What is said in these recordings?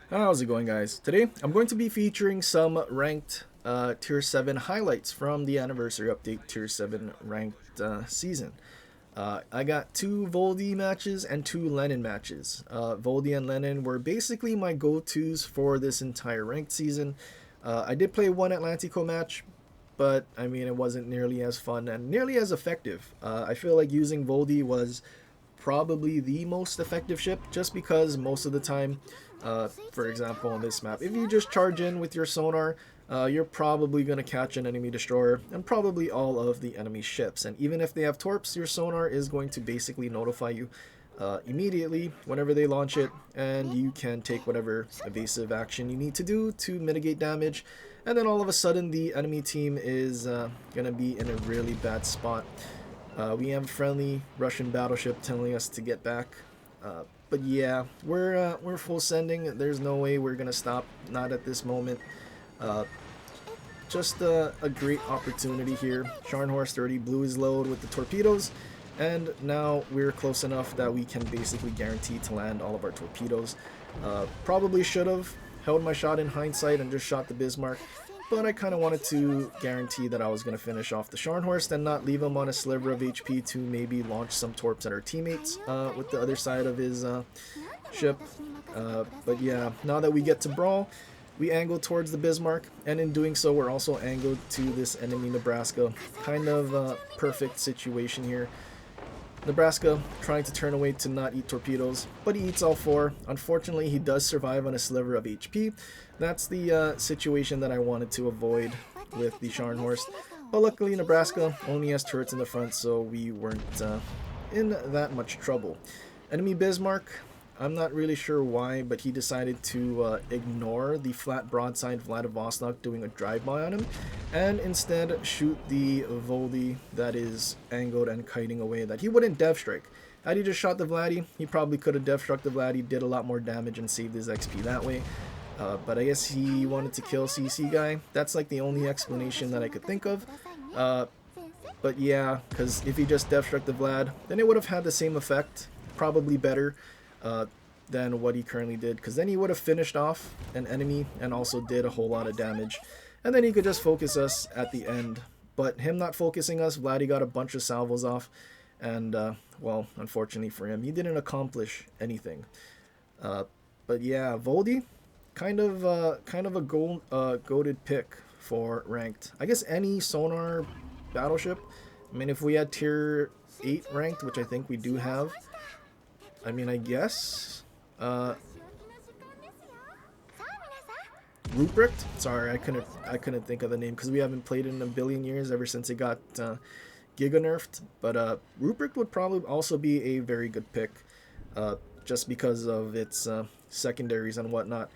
How's it going, guys? Today I'm going to be featuring some ranked Tier 7 highlights from the anniversary update Tier 7 ranked season. I got two Voldy matches and two Lenin matches. Voldy and Lenin were basically my go-tos for this entire ranked season. I did play one Atlantico match, but I mean it wasn't nearly as fun and nearly as effective. I feel like using Voldy was probably the most effective ship just because most of the time, for example on this map, if you just charge in with your sonar, you're probably going to catch an enemy destroyer and probably all of the enemy ships, and even if they have torps, your sonar is going to basically notify you immediately whenever they launch it, and you can take whatever evasive action you need to do to mitigate damage, and then all of a sudden the enemy team is going to be in a really bad spot. We have a friendly Russian battleship telling us to get back. But yeah, we're full sending. There's no way we're gonna stop. Not at this moment. Uh, just a great opportunity here. Scharnhorst already blew his load with the torpedoes, and now we're close enough that we can basically guarantee to land all of our torpedoes. Probably should have held my shot in hindsight and just shot the Bismarck, but I kind of wanted to guarantee that I was going to finish off the Scharnhorst and not leave him on a sliver of HP to maybe launch some torps at our teammates with the other side of his ship. But yeah, now that we get to brawl, we angle towards the Bismarck, and in doing so we're also angled to this enemy Nebraska. Kind of perfect situation here. Nebraska trying to turn away to not eat torpedoes, but he eats all four. Unfortunately, he does survive on a sliver of HP. That's the situation that I wanted to avoid with the Scharnhorst. But luckily, Nebraska only has turrets in the front, so we weren't in that much trouble. Enemy Bismarck, I'm not really sure why, but he decided to ignore the flat broadside Vladivostok doing a drive-by on him, and instead shoot the Voldy that is angled and kiting away that he wouldn't dev strike. Had he just shot the Vladdy, he probably could have dev struck the Vladdy, did a lot more damage and saved his XP that way. But I guess he wanted to kill CC guy. That's like the only explanation that I could think of. But yeah, because if he just dev struck the Vlad, then it would have had the same effect, probably better than what he currently did, because then he would have finished off an enemy and also did a whole lot of damage, and then he could just focus us at the end. But him not focusing us, Vladdy got a bunch of salvos off, and well, unfortunately for him, he didn't accomplish anything. But yeah, Voldy, kind of a goated pick for ranked. I guess any sonar battleship. I mean, if we had tier 8 ranked, which I think we do have, I mean, I guess Ruprecht. Sorry, I couldn't think of the name because we haven't played it in a billion years ever since it got giga nerfed. But Ruprecht would probably also be a very good pick, just because of its secondaries and whatnot.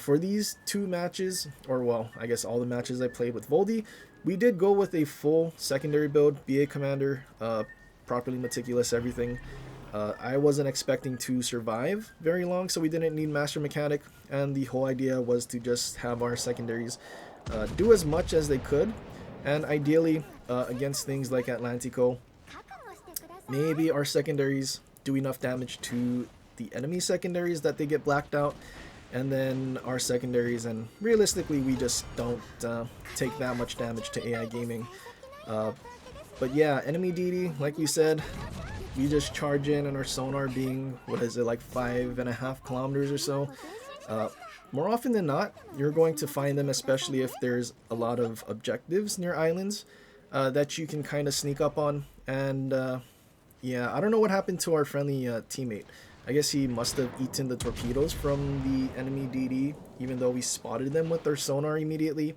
For these two matches, or well, I guess all the matches I played with Voldy, we did go with a full secondary build, BA commander, properly meticulous, everything. I wasn't expecting to survive very long, so we didn't need Master Mechanic, and the whole idea was to just have our secondaries do as much as they could, and ideally against things like Atlantico, maybe our secondaries do enough damage to the enemy secondaries that they get blacked out, and then our secondaries, and realistically we just don't take that much damage to AI gaming. But yeah, enemy DD, like we said, we just charge in, and our sonar being, what is it, like 5.5 kilometers or so. More often than not, you're going to find them, especially if there's a lot of objectives near islands that you can kind of sneak up on. And yeah, I don't know what happened to our friendly teammate. I guess he must have eaten the torpedoes from the enemy DD, even though we spotted them with our sonar immediately.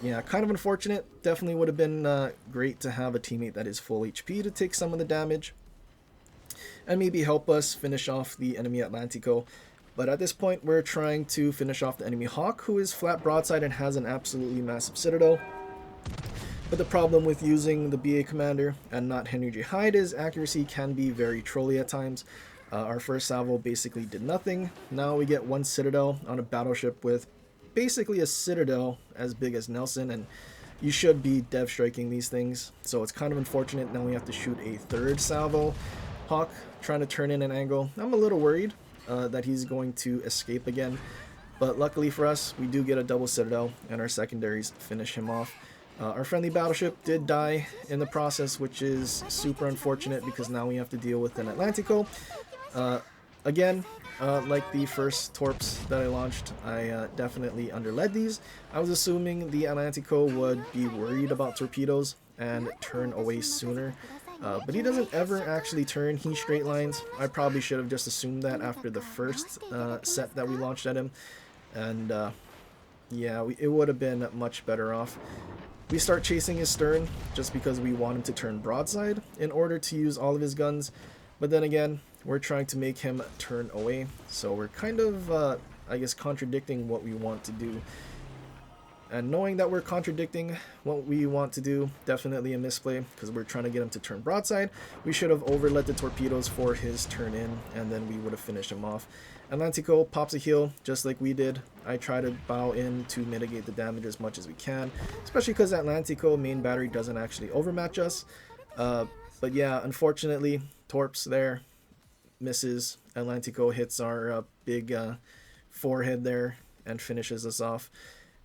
Yeah, kind of unfortunate. Definitely would have been great to have a teammate that is full HP to take some of the damage and maybe help us finish off the enemy Atlantico. But at this point, we're trying to finish off the enemy Hawk, who is flat broadside and has an absolutely massive citadel. But the problem with using the BA commander and not Henry J. Hyde is accuracy can be very trolly at times. Our first salvo basically did nothing. Now we get one citadel on a battleship with basically a citadel as big as Nelson, and you should be dev striking these things, so it's kind of unfortunate. Now we have to shoot a third salvo. Hawk trying to turn in an angle. I'm a little worried that he's going to escape again. But luckily for us, we do get a double citadel, and our secondaries finish him off. Our friendly battleship did die in the process, which is super unfortunate because now we have to deal with an Atlantico. Again, like the first torps that I launched, I definitely underled these. I was assuming the Atlantico would be worried about torpedoes and turn away sooner. But he doesn't ever actually turn, he straight lines. I probably should have just assumed that after the first set that we launched at him. And yeah, it would have been much better off. We start chasing his stern just because we want him to turn broadside in order to use all of his guns. But then again, we're trying to make him turn away. So we're kind of, I guess, contradicting what we want to do. And knowing that we're contradicting what we want to do, definitely a misplay because we're trying to get him to turn broadside. We should have overlet the torpedoes for his turn in, and then we would have finished him off. Atlantico pops a heel just like we did. I try to bow in to mitigate the damage as much as we can, especially because Atlantico main battery doesn't actually overmatch us. But yeah, unfortunately, torps there misses. Atlantico hits our big forehead there and finishes us off.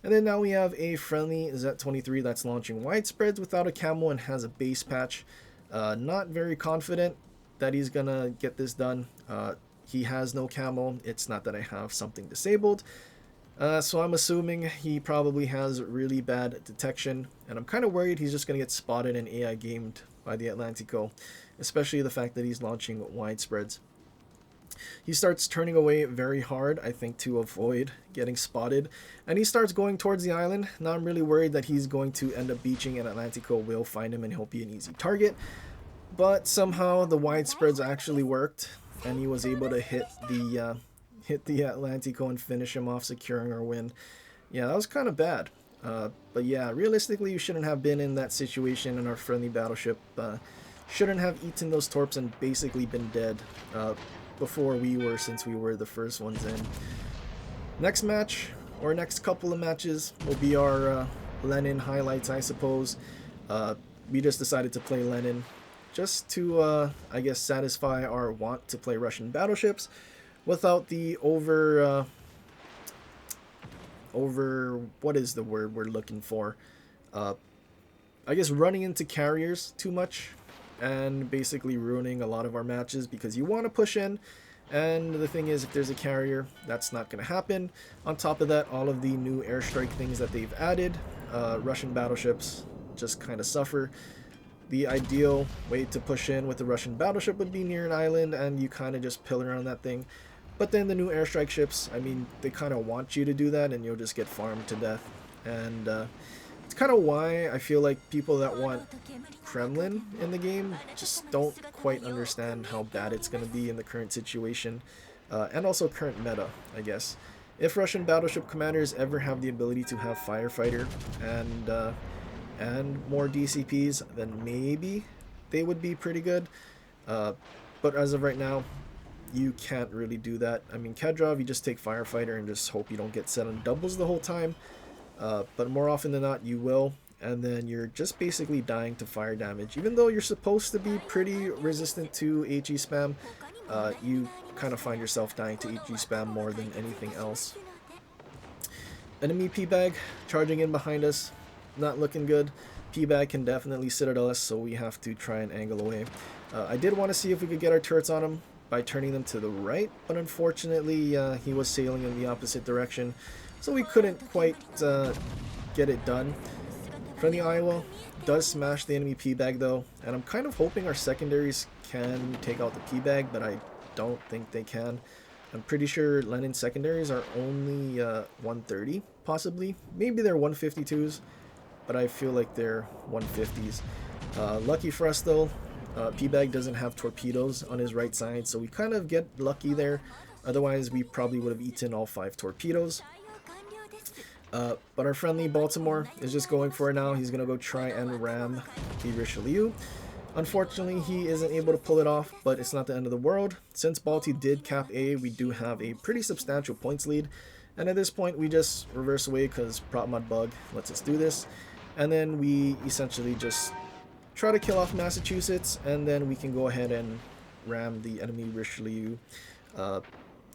And then now we have a friendly Z-23 that's launching widespreads without a camo and has a base patch. Not very confident that he's gonna get this done. He has no camo. It's not that I have something disabled. So I'm assuming he probably has really bad detection. And I'm kind of worried he's just gonna get spotted and AI gamed by the Atlantico. Especially the fact that he's launching widespreads. He starts turning away very hard, I think, to avoid getting spotted. And he starts going towards the island. Now I'm really worried that he's going to end up beaching and Atlantico will find him and he'll be an easy target. But somehow the widespreads actually worked and he was able to hit the Atlantico and finish him off, securing our win. Yeah, that was kind of bad. But yeah, realistically, you shouldn't have been in that situation, and our friendly battleship shouldn't have eaten those torps and basically been dead before we were, since we were the first ones in. Next match, or next couple of matches, will be our Lenin highlights, I suppose. We just decided to play Lenin just to, I guess, satisfy our want to play Russian battleships without the over, what is the word we're looking for? I guess running into carriers too much and basically ruining a lot of our matches because you want to push in, and the thing is, if there's a carrier, that's not going to happen. On top of that, all of the new airstrike things that they've added, Russian battleships just kind of suffer. The ideal way to push in with a Russian battleship would be near an island and you kind of just pill around that thing. But then the new airstrike ships, I mean, they kind of want you to do that and you'll just get farmed to death. And it's kind of why I feel like people that want Kremlin in the game just don't quite understand how bad it's going to be in the current situation, and also current meta, I guess. If Russian battleship commanders ever have the ability to have firefighter and more DCPs, then maybe they would be pretty good. But as of right now, you can't really do that. I mean, Kedrov, you just take firefighter and just hope you don't get set on doubles the whole time. But more often than not, you will, and then you're just basically dying to fire damage. Even though you're supposed to be pretty resistant to HE spam, you kind of find yourself dying to HE spam more than anything else. Enemy P-Bag charging in behind us, not looking good. P-Bag can definitely citadel us, so we have to try and angle away. I did want to see if we could get our turrets on him by turning them to the right, but unfortunately he was sailing in the opposite direction, so we couldn't quite get it done. Friendly Iowa does smash the enemy P-Bag though, and I'm kind of hoping our secondaries can take out the P-Bag, but I don't think they can. I'm pretty sure Lenin secondaries are only 130, possibly. Maybe they're 152s, but I feel like they're 150s. Lucky for us though, P-Bag doesn't have torpedoes on his right side, so we kind of get lucky there. Otherwise, we probably would have eaten all 5 torpedoes. But our friendly Baltimore is just going for it now. He's going to go try and ram the Richelieu. Unfortunately, he isn't able to pull it off, but it's not the end of the world. Since Balti did cap A, we do have a pretty substantial points lead. And at this point, we just reverse away because prop mod bug lets us do this. And then we essentially just try to kill off Massachusetts, and then we can go ahead and ram the enemy Richelieu.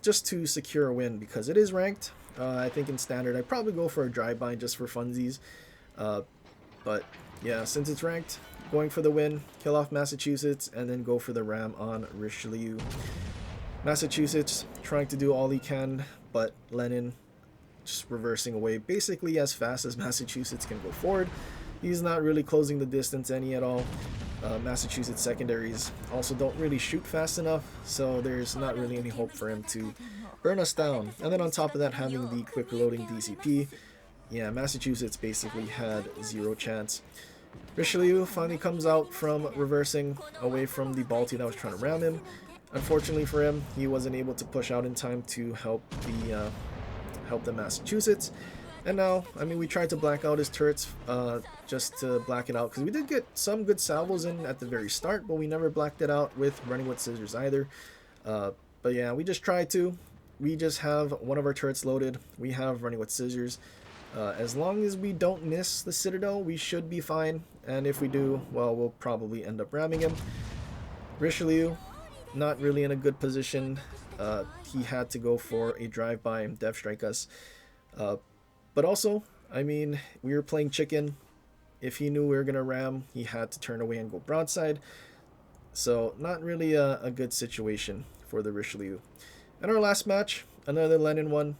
just to secure a win because it is ranked. I think in standard I'd probably go for a drive-by just for funsies. But yeah, since it's ranked, going for the win, kill off Massachusetts, and then go for the ram on Richelieu. Massachusetts trying to do all he can, but Lenin just reversing away basically as fast as Massachusetts can go forward. He's not really closing the distance any at all. Massachusetts secondaries also don't really shoot fast enough, so there's not really any hope for him to burn us down. And then on top of that, having the quick reloading DCP, yeah, Massachusetts basically had zero chance. Richelieu finally comes out from reversing away from the Balti that was trying to ram him. Unfortunately for him, he wasn't able to push out in time to help the Massachusetts. And now, I mean, we tried to black out his turrets just to black it out, because we did get some good salvos in at the very start, but we never blacked it out with running with scissors either. But yeah, we just tried to. We just have one of our turrets loaded. We have running with scissors. As long as we don't miss the Citadel, we should be fine. And if we do, well, we'll probably end up ramming him. Richelieu, not really in a good position. He had to go for a drive-by and dev strike us. But also, I mean, we were playing chicken. If he knew we were going to ram, he had to turn away and go broadside. So, not really a good situation for the Richelieu. And our last match, another Lenin one.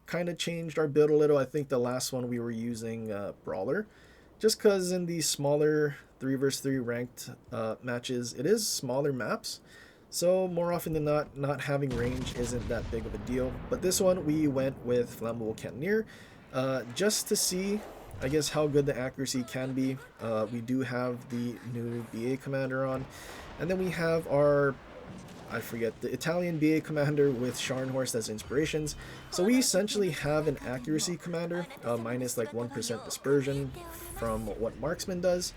Kind of changed our build a little. I think the last one we were using Brawler. Just because in these smaller 3 vs 3 ranked matches, it is smaller maps. So more often than not having range isn't that big of a deal. But this one we went with Flammable Cannoneer just to see, I guess, how good the accuracy can be. We do have the new BA commander on. And then we have our, I forget, the Italian BA commander with Scharnhorst as inspirations. So we essentially have an accuracy commander, minus like 1% dispersion from what Marksman does.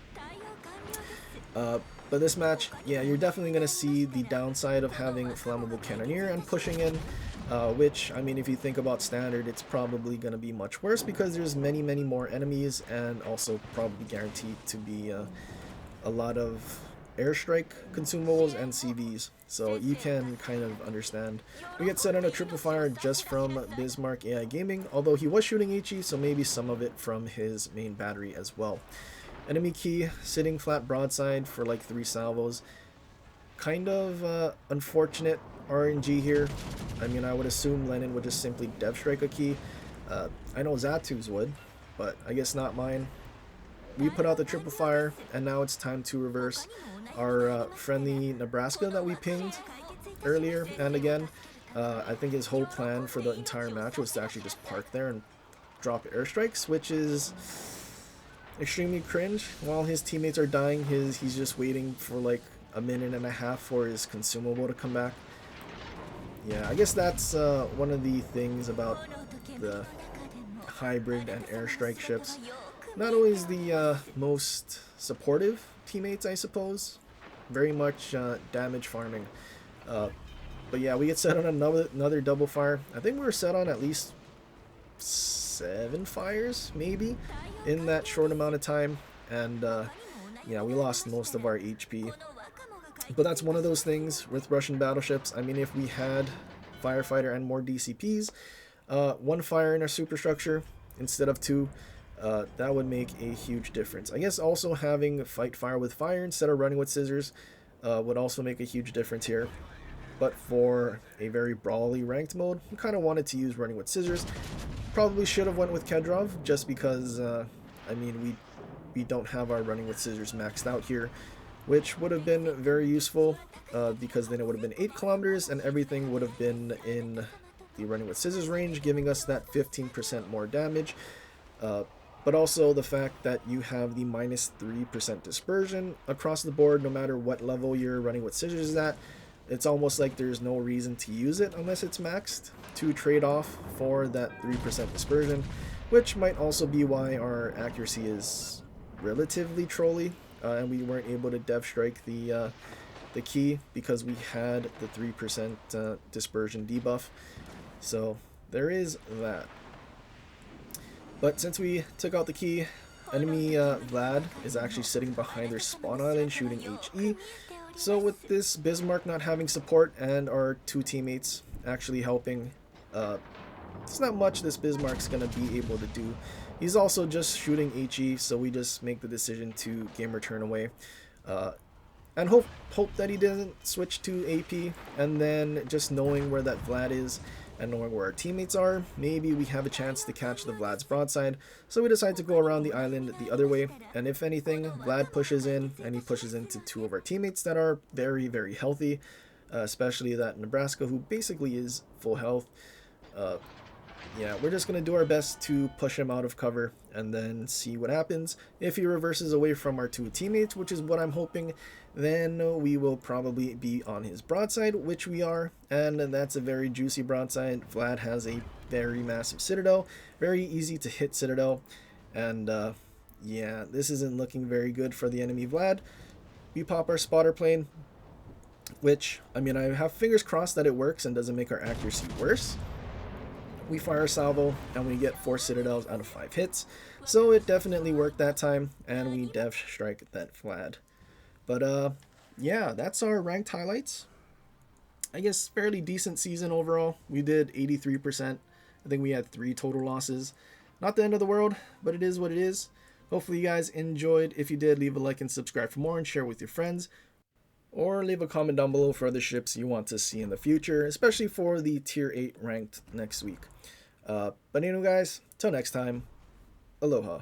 But this match, yeah, you're definitely going to see the downside of having Flammable Cannoneer and pushing in, which, I mean, if you think about standard, it's probably going to be much worse because there's many more enemies and also probably guaranteed to be a lot of airstrike consumables and CVs. So you can kind of understand. We get set on a triple fire just from Bismarck AI Gaming, although he was shooting HE, so maybe some of it from his main battery as well. Enemy key sitting flat broadside for like 3 salvos. Kind of unfortunate RNG here. I mean, I would assume Lenin would just simply dev strike a key. I know Zatu's would, but I guess not mine. We put out the triple fire, and now it's time to reverse our friendly Nebraska that we pinged earlier. And again, I think his whole plan for the entire match was to actually just park there and drop airstrikes, which is extremely cringe. While his teammates are dying, he's just waiting for like a minute and a half for his consumable to come back. Yeah, I guess that's one of the things about the hybrid and airstrike ships. Not always the most supportive teammates, I suppose. Very much damage farming. But yeah, we get set on another double fire. I think we were set on at least 7 fires, maybe, in that short amount of time. And yeah, we lost most of our HP. But that's one of those things with Russian battleships. I mean, if we had Firefighter and more DCPs, 1 fire in our superstructure instead of 2, that would make a huge difference. I guess also having fight fire with fire instead of running with scissors would also make a huge difference here. But for a very brawly ranked mode, we kind of wanted to use running with scissors. Probably should have went with Kedrov just because, I mean, we don't have our running with scissors maxed out here, which would have been very useful because then it would have been 8 kilometers and everything would have been in the running with scissors range, giving us that 15% more damage. But also the fact that you have the minus 3% dispersion across the board, no matter what level you're running with scissors at. It's almost like there's no reason to use it unless it's maxed to trade off for that 3% dispersion, which might also be why our accuracy is relatively trolly, and we weren't able to dev strike the key because we had the 3% dispersion debuff. So there is that. But since we took out the key, enemy Vlad is actually sitting behind their spawn island shooting HE. So with this Bismarck not having support and our 2 teammates actually helping. It's not much this Bismarck's gonna be able to do. He's also just shooting HE, so we just make the decision to game return away. And hope that he doesn't switch to AP, and then just knowing where that Vlad is and knowing where our teammates are, maybe we have a chance to catch the Vlad's broadside. So we decide to go around the island the other way, and if anything, Vlad pushes in, and he pushes into two of our teammates that are very, very healthy, especially that Nebraska, who basically is full health. Yeah, we're just going to do our best to push him out of cover and then see what happens. If he reverses away from our two teammates, which is what I'm hoping, then we will probably be on his broadside, which we are, and that's a very juicy broadside. Vlad has a very massive citadel, very easy to hit citadel, and yeah, this isn't looking very good for the enemy Vlad. We pop our spotter plane, which, I mean, I have fingers crossed that it works and doesn't make our accuracy worse. We fire a salvo and we get 4 citadels out of 5 hits, so it definitely worked that time, and we dev strike that Vlad. But yeah, that's our ranked highlights. I guess fairly decent season overall. We did 83%. I think we had 3 total losses. Not the end of the world, but it is what it is. Hopefully you guys enjoyed. If you did, leave a like and subscribe for more and share with your friends. Or leave a comment down below for other ships you want to see in the future, especially for the tier 8 ranked next week. But anyway guys, till next time, aloha.